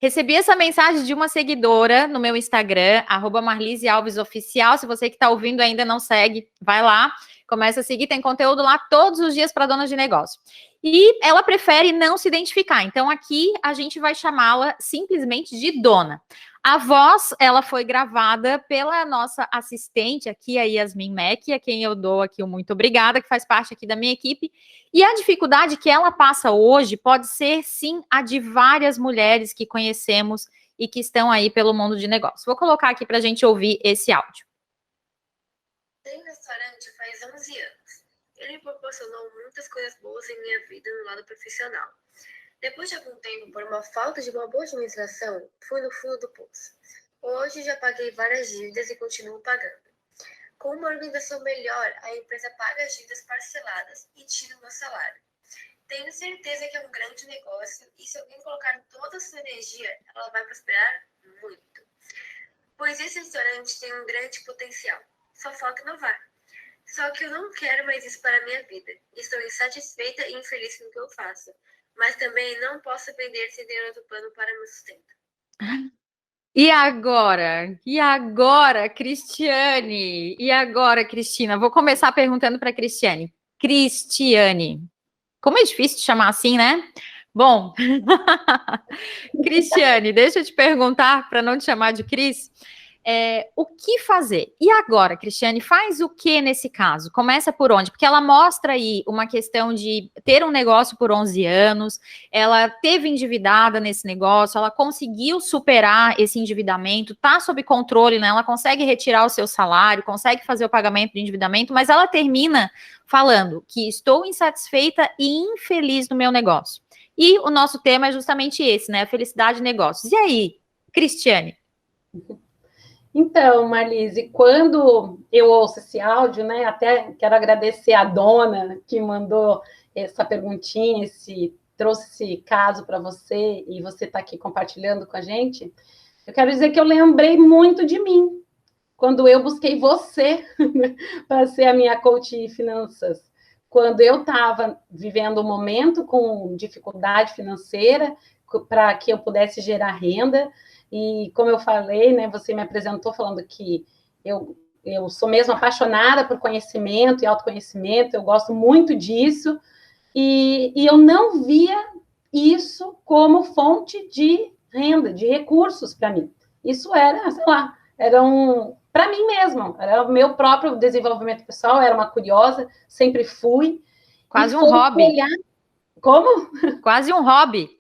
Recebi essa mensagem de uma seguidora no meu Instagram, @marlisealvesoficial. Se você que está ouvindo ainda não segue, vai lá, começa a seguir, tem conteúdo lá todos os dias para donas de negócio. E ela prefere não se identificar, então aqui a gente vai chamá-la simplesmente de dona. A voz, ela foi gravada pela nossa assistente aqui, a Yasmin Mack, a quem eu dou aqui o muito obrigada, que faz parte aqui da minha equipe. E a dificuldade que ela passa hoje pode ser, sim, a de várias mulheres que conhecemos e que estão aí pelo mundo de negócio. Vou colocar aqui para a gente ouvir esse áudio. Tenho restaurante faz 11 anos. Ele me proporcionou muitas coisas boas em minha vida no lado profissional. Depois de algum tempo, por uma falta de uma boa administração, fui no fundo do poço. Hoje já paguei várias dívidas e continuo pagando. Com uma organização melhor, a empresa paga as dívidas parceladas e tira o meu salário. Tenho certeza que é um grande negócio e se alguém colocar toda a sua energia, ela vai prosperar muito. Pois esse restaurante tem um grande potencial. Só falta inovar. Só que eu não quero mais isso para a minha vida. Estou insatisfeita e infeliz com o que eu faço. Mas também não posso vender sem ter outro plano para meu sustento. E agora? E agora, Cristiane? E agora, Cristina? Vou começar perguntando para Cristiane. Cristiane. Como é difícil de chamar assim, né? Bom, Cristiane, deixa eu te perguntar, para não te chamar de Cris, o que fazer? E agora, Cristiane, faz o que nesse caso? Começa por onde? Porque ela mostra aí uma questão de ter um negócio por 11 anos, ela teve endividada nesse negócio, ela conseguiu superar esse endividamento, tá sob controle, né? Ela consegue retirar o seu salário, consegue fazer o pagamento do endividamento, mas ela termina falando que estou insatisfeita e infeliz no meu negócio. E o nosso tema é justamente esse, né? Felicidade em negócios. E aí, Cristiane? Então, Marlise, quando eu ouço esse áudio, né, até quero agradecer a dona que mandou essa perguntinha, trouxe esse caso para você e você está aqui compartilhando com a gente, eu quero dizer que eu lembrei muito de mim, quando eu busquei você para ser a minha coach de finanças. Quando eu estava vivendo um momento com dificuldade financeira, para que eu pudesse gerar renda, e como eu falei, né, você me apresentou falando que eu sou mesmo apaixonada por conhecimento e autoconhecimento, eu gosto muito disso, e eu não via isso como fonte de renda, de recursos para mim. Isso era, sei lá, para mim mesmo, era o meu próprio desenvolvimento pessoal, era uma curiosa, sempre fui. Quase um hobby. Como? Quase um hobby.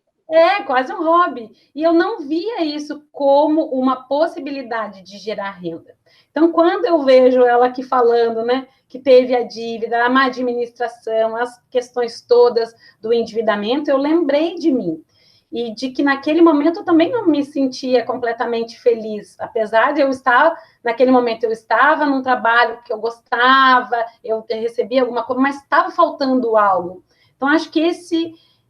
Quase um hobby. E eu não via isso como uma possibilidade de gerar renda. Então, quando eu vejo ela aqui falando, né, que teve a dívida, a má administração, as questões todas do endividamento, eu lembrei de mim. E de que naquele momento eu também não me sentia completamente feliz, apesar de naquele momento eu estava num trabalho que eu gostava, eu recebia alguma coisa, mas estava faltando algo. Então, acho que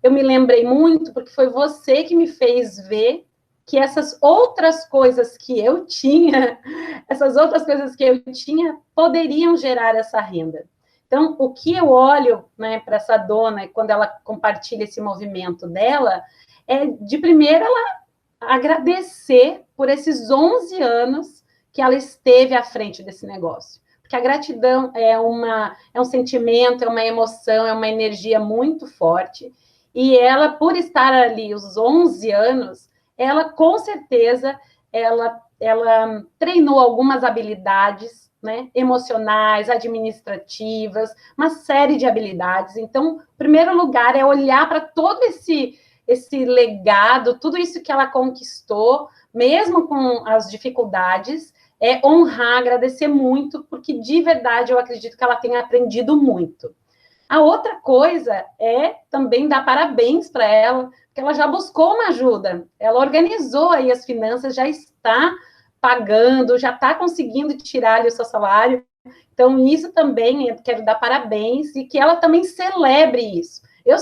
eu me lembrei muito, porque foi você que me fez ver que essas outras coisas que eu tinha, poderiam gerar essa renda. Então, o que eu olho, né, para essa dona, quando ela compartilha esse movimento dela, é, de primeira, ela agradecer por esses 11 anos que ela esteve à frente desse negócio. Porque a gratidão é um sentimento, é uma emoção, é uma energia muito forte. E ela, por estar ali os 11 anos, ela, com certeza, ela treinou algumas habilidades, né, emocionais, administrativas, uma série de habilidades. Então, em primeiro lugar, é olhar para todo esse legado, tudo isso que ela conquistou, mesmo com as dificuldades, honrar, agradecer muito, porque de verdade eu acredito que ela tenha aprendido muito. A outra coisa é também dar parabéns para ela, porque ela já buscou uma ajuda, ela organizou aí as finanças, já está pagando, já está conseguindo tirar ali o seu salário. Então, isso também eu quero dar parabéns e que ela também celebre isso. Eu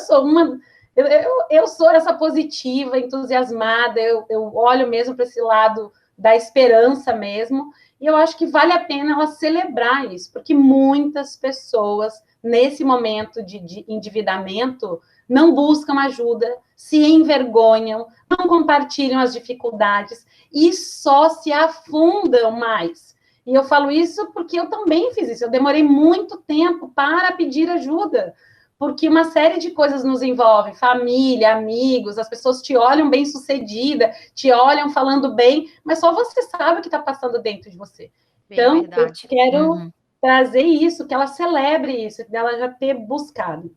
sou essa positiva, entusiasmada, eu olho mesmo para esse lado da esperança mesmo, e eu acho que vale a pena ela celebrar isso, porque muitas pessoas, nesse momento de endividamento, não buscam ajuda, se envergonham, não compartilham as dificuldades e só se afundam mais. E eu falo isso porque eu também fiz isso. Eu demorei muito tempo para pedir ajuda, porque uma série de coisas nos envolve, família, amigos, as pessoas te olham bem-sucedida, te olham falando bem, mas só você sabe o que está passando dentro de você. Bem Então, verdade. eu quero trazer isso, que ela celebre isso, dela já ter buscado.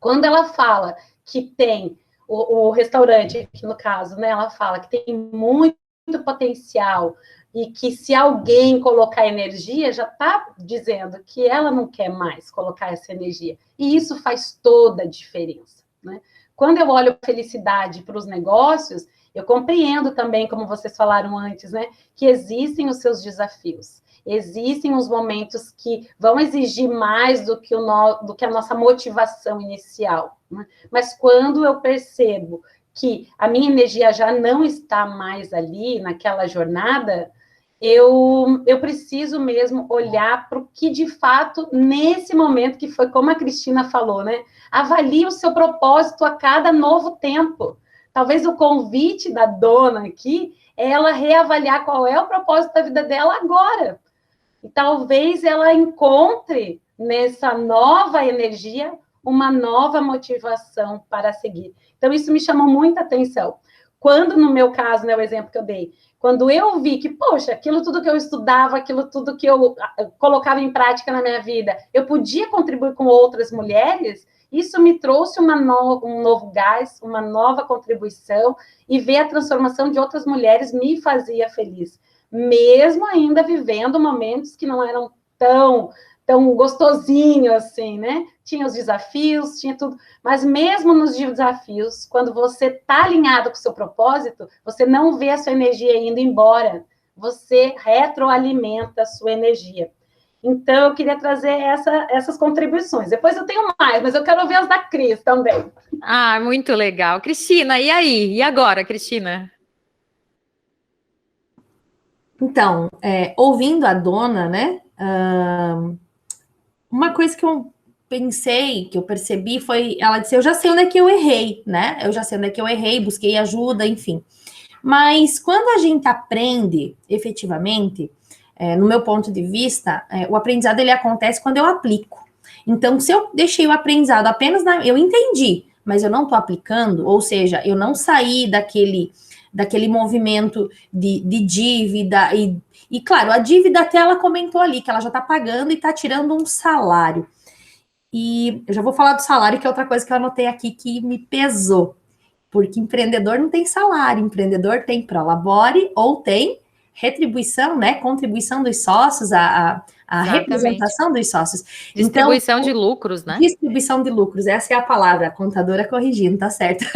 Quando ela fala que tem o restaurante, aqui no caso, né, ela fala que tem muito potencial e que se alguém colocar energia, já está dizendo que ela não quer mais colocar essa energia. E isso faz toda a diferença, né? Quando eu olho a felicidade para os negócios, eu compreendo também, como vocês falaram antes, né, que existem os seus desafios. Existem os momentos que vão exigir mais do que a nossa motivação inicial, né? Mas quando eu percebo que a minha energia já não está mais ali, naquela jornada, eu preciso mesmo olhar para o que, de fato, nesse momento, que foi como a Cristina falou, né? Avalie o seu propósito a cada novo tempo. Talvez o convite da dona aqui é ela reavaliar qual é o propósito da vida dela agora. E talvez ela encontre nessa nova energia uma nova motivação para seguir. Então, isso me chamou muita atenção. Quando, no meu caso, né, o exemplo que eu dei, quando eu vi que, poxa, aquilo tudo que eu estudava, aquilo tudo que eu colocava em prática na minha vida, eu podia contribuir com outras mulheres, isso me trouxe um novo gás, uma nova contribuição, e ver a transformação de outras mulheres me fazia feliz. Mesmo ainda vivendo momentos que não eram tão gostosinho assim, né? Tinha os desafios, tinha tudo, mas mesmo nos desafios, quando você está alinhado com o seu propósito, você não vê a sua energia indo embora, você retroalimenta a sua energia. Então, eu queria trazer essas contribuições. Depois eu tenho mais, mas eu quero ouvir as da Cris também. Ah, muito legal. Cristina, e aí? E agora, Cristina? Então, ouvindo a dona, né? Uma coisa que eu pensei, que eu percebi foi, ela disse, eu já sei onde é que eu errei, né? Eu já sei onde é que eu errei, busquei ajuda, enfim. Mas quando a gente aprende, efetivamente, no meu ponto de vista, o aprendizado ele acontece quando eu aplico. Então, se eu deixei o aprendizado apenas eu entendi, mas eu não estou aplicando, ou seja, eu não saí daquele movimento de dívida, e claro, a dívida até ela comentou ali, que ela já está pagando e está tirando um salário. E eu já vou falar do salário, que é outra coisa que eu anotei aqui que me pesou. Porque empreendedor não tem salário, empreendedor tem prolabore ou tem retribuição, né? Contribuição dos sócios, a representação dos sócios. Distribuição de lucros, né? Distribuição de lucros, essa é a palavra, a contadora corrigindo, tá certo.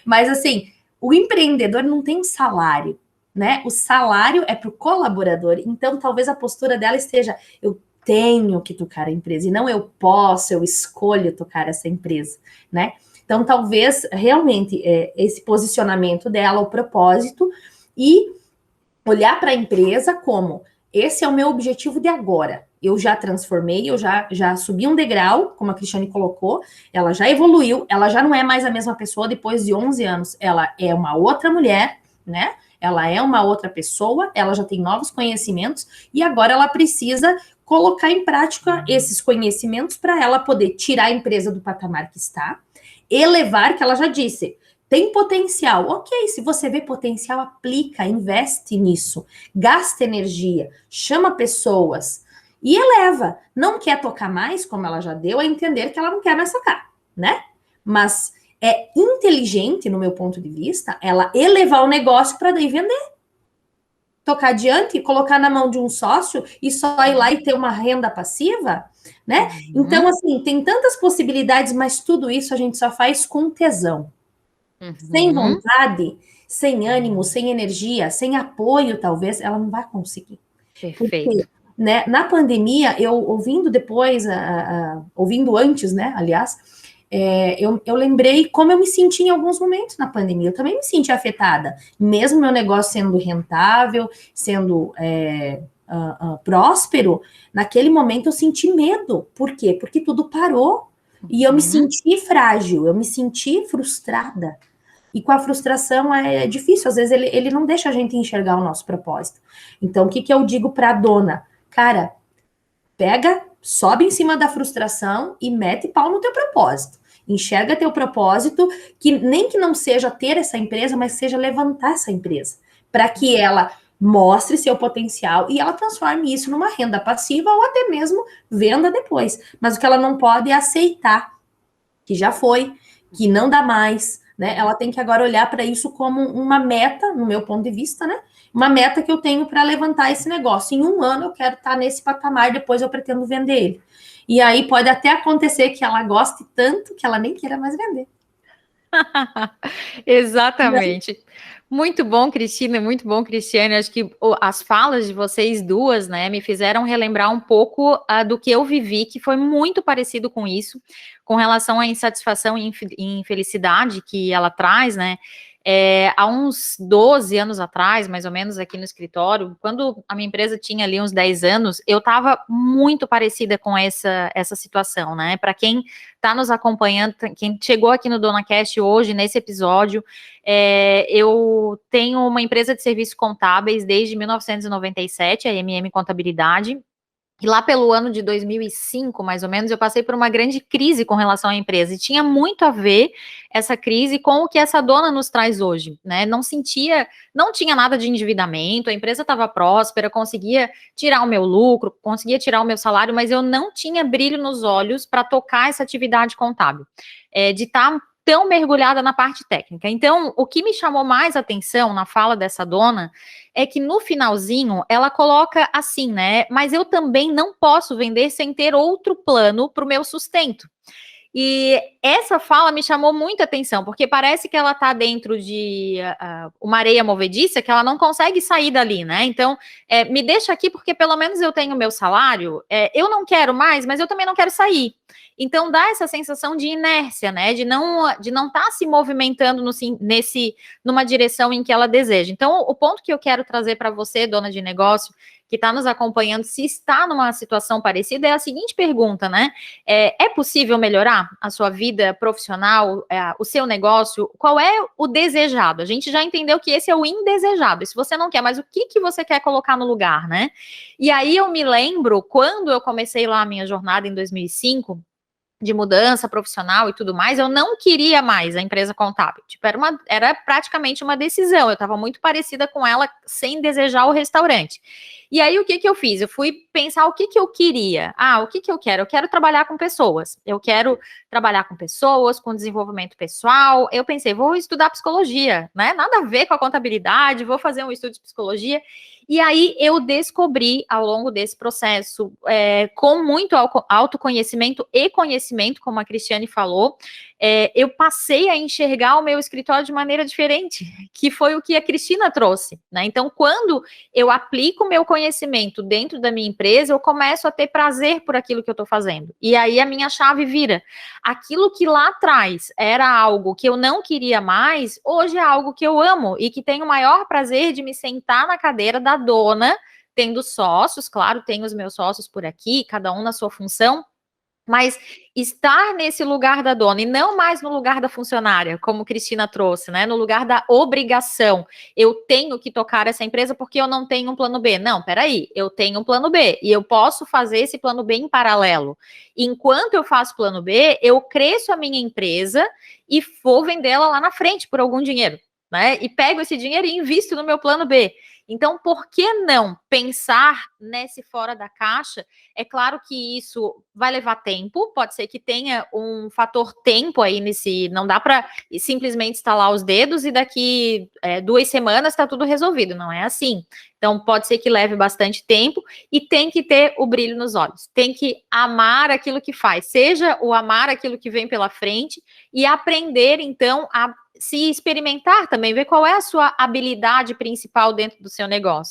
Mas assim, o empreendedor não tem salário, né? O salário é para o colaborador. Então, talvez a postura dela esteja, eu tenho que tocar a empresa, e não eu posso, eu escolho tocar essa empresa, né? Então, talvez, realmente, esse posicionamento dela, o propósito, e olhar para a empresa como, esse é o meu objetivo de agora. Eu já transformei, eu já subi um degrau, como a Cristiane colocou, ela já evoluiu, ela já não é mais a mesma pessoa depois de 11 anos, ela é uma outra mulher, né? Ela é uma outra pessoa, ela já tem novos conhecimentos, e agora ela precisa colocar em prática esses conhecimentos para ela poder tirar a empresa do patamar que está, elevar, que ela já disse, tem potencial. Ok, se você vê potencial, aplica, investe nisso, gasta energia, chama pessoas e eleva. Não quer tocar mais, como ela já deu a entender que ela não quer mais tocar, né? Mas é inteligente, no meu ponto de vista, ela elevar o negócio para daí vender. Tocar adiante, colocar na mão de um sócio e só ir lá e ter uma renda passiva, né? Então, assim, tem tantas possibilidades, mas tudo isso a gente só faz com tesão. Sem vontade, sem ânimo, sem energia, sem apoio, talvez, ela não vai conseguir. Perfeito. Porque, né, na pandemia, eu ouvindo depois, ouvindo antes, né, aliás, eu lembrei como eu me senti em alguns momentos na pandemia. Eu também me senti afetada, mesmo meu negócio sendo rentável, sendo próspero, naquele momento eu senti medo. Por quê? Porque tudo parou. E eu me senti frágil, eu me senti frustrada. E com a frustração é difícil, às vezes ele não deixa a gente enxergar o nosso propósito. Então, o que eu digo para a dona? Cara, pega, sobe em cima da frustração e mete pau no teu propósito. Enxerga teu propósito, que nem que não seja ter essa empresa, mas seja levantar essa empresa, para que ela mostre seu potencial e ela transforme isso numa renda passiva ou até mesmo venda depois. Mas o que ela não pode é aceitar que já foi, que não dá mais, né? Ela tem que agora olhar para isso como uma meta, no meu ponto de vista, né? Uma meta que eu tenho para levantar esse negócio. Em 1 ano eu quero estar nesse patamar, depois eu pretendo vender ele. E aí pode até acontecer que ela goste tanto que ela nem queira mais vender. Exatamente. Muito bom, Cristina, muito bom, Cristiane. Acho que as falas de vocês duas, né, me fizeram relembrar um pouco do que eu vivi, que foi muito parecido com isso, com relação à insatisfação e infelicidade que ela traz, né? Há uns 12 anos atrás, mais ou menos, aqui no escritório, quando a minha empresa tinha ali uns 10 anos, eu estava muito parecida com essa situação, né? Para quem está nos acompanhando, quem chegou aqui no DonaCast hoje, nesse episódio, eu tenho uma empresa de serviços contábeis desde 1997, a MM Contabilidade. E lá pelo ano de 2005, mais ou menos, eu passei por uma grande crise com relação à empresa. E tinha muito a ver essa crise com o que essa dona nos traz hoje, né? Não tinha nada de endividamento, a empresa estava próspera, conseguia tirar o meu lucro, conseguia tirar o meu salário, mas eu não tinha brilho nos olhos para tocar essa atividade contábil, de estar tão mergulhada na parte técnica. Então, o que me chamou mais atenção na fala dessa dona é que no finalzinho ela coloca assim, né? Mas eu também não posso vender sem ter outro plano para o meu sustento. E essa fala me chamou muita atenção, porque parece que ela está dentro de uma areia movediça que ela não consegue sair dali, né? Então, me deixa aqui porque pelo menos eu tenho meu salário, eu não quero mais, mas eu também não quero sair. Então, dá essa sensação de inércia, né? De não estar se movimentando numa direção em que ela deseja. Então, o ponto que eu quero trazer para você, dona de negócio, que está nos acompanhando, se está numa situação parecida, é a seguinte pergunta, né? É possível melhorar a sua vida profissional, o seu negócio? Qual é o desejado? A gente já entendeu que esse é o indesejado. E se você não quer, mas o que você quer colocar no lugar, né? E aí eu me lembro, quando eu comecei lá a minha jornada em 2005, de mudança profissional e tudo mais, eu não queria mais a empresa contábil. Tipo, era praticamente uma decisão. Eu estava muito parecida com ela, sem desejar o restaurante. E aí, o que eu fiz? Eu fui pensar o que eu queria. O que eu quero? Eu quero trabalhar com pessoas. Eu quero trabalhar com pessoas, com desenvolvimento pessoal. Eu pensei, vou estudar psicologia, né? Nada a ver com a contabilidade, vou fazer um estudo de psicologia. E aí eu descobri ao longo desse processo, com muito autoconhecimento e conhecimento, como a Cristiane falou, eu passei a enxergar o meu escritório de maneira diferente, que foi o que a Cristina trouxe, né? Então, quando eu aplico o meu conhecimento dentro da minha empresa, eu começo a ter prazer por aquilo que eu estou fazendo. E aí a minha chave vira. Aquilo que lá atrás era algo que eu não queria mais, hoje é algo que eu amo e que tenho o maior prazer de me sentar na cadeira da dona, tendo sócios, claro, tenho os meus sócios por aqui, cada um na sua função, mas estar nesse lugar da dona e não mais no lugar da funcionária, como Cristina trouxe, né? No lugar da obrigação. Eu tenho que tocar essa empresa porque eu não tenho um plano B. Não, peraí, eu tenho um plano B e eu posso fazer esse plano B em paralelo. Enquanto eu faço plano B, eu cresço a minha empresa e vou vendê-la lá na frente por algum dinheiro, né? E pego esse dinheiro e invisto no meu plano B. Então, por que não pensar nesse fora da caixa? É claro que isso vai levar tempo, pode ser que tenha um fator tempo aí não dá para simplesmente estalar os dedos e daqui 2 semanas está tudo resolvido, não é assim. Então, pode ser que leve bastante tempo e tem que ter o brilho nos olhos, tem que amar aquilo que faz, seja o amar aquilo que vem pela frente e aprender, então, a se experimentar também, ver qual é a sua habilidade principal dentro do seu negócio.